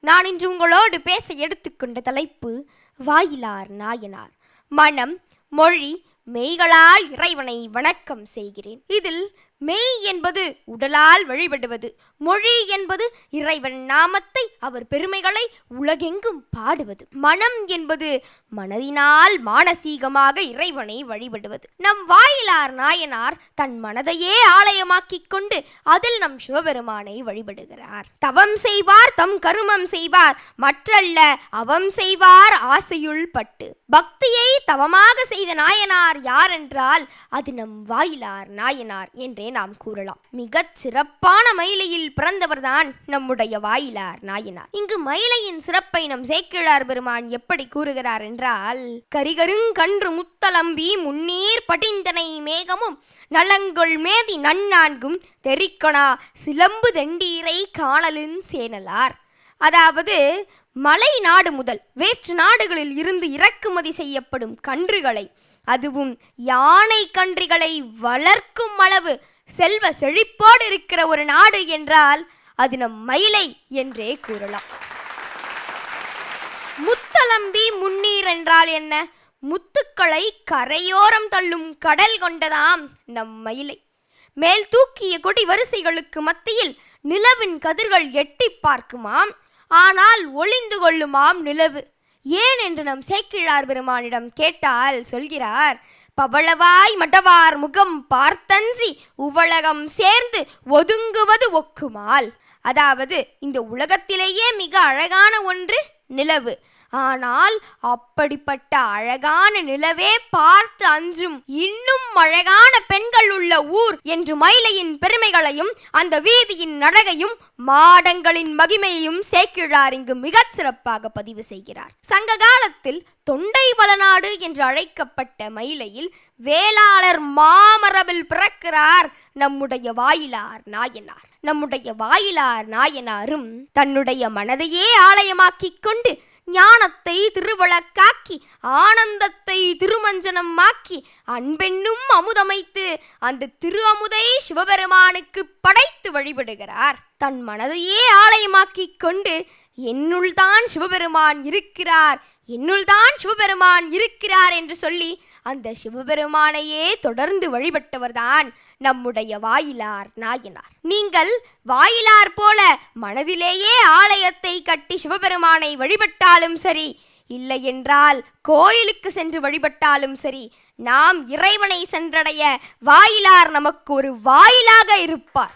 நான் இன்று உங்களோடு பேச எடுத்துக்கொண்ட தலைப்பு வாயிலார் நாயனார். மனம், மொழி, மெய்களால் இறைவனை வணக்கம் செய்கிறேன். இதில் மெய் என்பது உடலால் வழிபடுவது, மொழி என்பது இறைவன் நாமத்தை அவர் பெருமைகளை உலகெங்கும் பாடுவது, மனம் என்பது மனதினால் மானசீகமாக இறைவனை வழிபடுவது. நம் வாயிலார் நாயனார் தன் மனதையே ஆலயமாக்கிக் கொண்டு அதில் நம் சிவபெருமானை வழிபடுகிறார். தவம் செய்வார் தம் கருமம் செய்வார், மற்றல்ல அவம் செய்வார் ஆசையுள் பட்டு. பக்தியை தவமாக செய்த நாயனார் யாரென்றால் அது நம் வாயிலார் நாயனார் என்றே நாம் கூறலாம். மிகச் சிறப்பான மயிலையில் பிறந்தவர்தான் நம்முடைய வாயிலார் நாயனார். இங்கு மயிலையின் சிறப்பை நம் சேக்கிழார் பெருமான் எப்படி கூறுகிறார் என்றால், கரிகருங்கன்று முத்தலம்பி முன்னீர் படிந்தனை மேகமும் நலங்கொள் மேதி நன்னான்கும் தெரிக்கொணா சிலம்பு தெண்டீரை காணலின் சேனலார். அதாவது மலை நாடு முதல் வேற்று நாடுகளில் இருந்து இறக்குமதி செய்யப்படும் கன்றுகளை, அதுவும் யானை கன்றுகளை வளர்க்கும் அளவு செல்வ செழிப்போடு இருக்கிற ஒரு நாடு என்றால் அது நம் மயிலை என்றே கூறலாம். முத்தலம்பி முன்னீர் என்றால் என்ன? முத்துக்களை கரையோரம் தள்ளும் கடல் கொண்டதாம் நம் மயிலை. மேல் தூக்கிய கொடி வரிசைகளுக்கு மத்தியில் நிலவின் கதிர்கள் எட்டி பார்க்குமாம், ஆனால் ஒளிந்து கொள்ளுமாம் நிலவு. ஏன் என்று நம் சேக்கிழார் பெருமானிடம் கேட்டால் சொல்கிறார், பவளவாய் மடவார் முகம் பார்த்தஞ்சி உவளகம் சேர்ந்து ஒதுங்குவது ஒக்குமால். அதாவது இந்த உலகத்திலேயே மிக அழகான ஒன்று நிலவு. ஆனால் அப்படிப்பட்ட அழகான நிலவே பார்த்து அஞ்சும் இன்னும் அழகான பெண்கள் உள்ள ஊர் என்று மயிலையின் பெருமைகளையும் அந்த வீதியின் அழகையும் மாடங்களின் மகிமையையும் சேக்கிழார் இங்கு மிகச் சிறப்பாக பதிவு செய்கிறார். சங்க காலத்தில் தொண்டை வளநாடு என்று அழைக்கப்பட்ட மயிலையில் வேளாளர் மாமரபில் பிறக்கிறார் நம்முடைய வாயிலார் நாயனார். நம்முடைய வாயிலார் நாயனாரும் தன்னுடைய மனதையே ஆலயமாக்கிக் கொண்டு ஞானத்தை திருவழக்காக்கி ஆனந்தத்தை திருமஞ்சனமாக்கி அன்பென்னும் அமுதமைத்து அந்த திரு அமுதை சிவபெருமானுக்கு படைத்து வழிபடுகிறார். தன் மனதையே ஆலயமாக்கிக் கொண்டு என்னுள் தான் சிவபெருமான் இருக்கிறார், என்னுள் தான் சிவபெருமான் இருக்கிறார் என்று சொல்லி அந்த சிவபெருமானையே தொடர்ந்து வழிபட்டவர்தான் நம்முடைய வாயிலார் நாயனார். நீங்கள் வாயிலார் போல மனதிலேயே ஆலயத்தை கட்டி சிவபெருமானை வழிபட்டாலும் சரி, இல்லை என்றால் கோயிலுக்கு சென்று வழிபட்டாலும் சரி, நாம் இறைவனை சென்றடைய வாயிலார் நமக்கு ஒரு வாயிலாக இருப்பார்.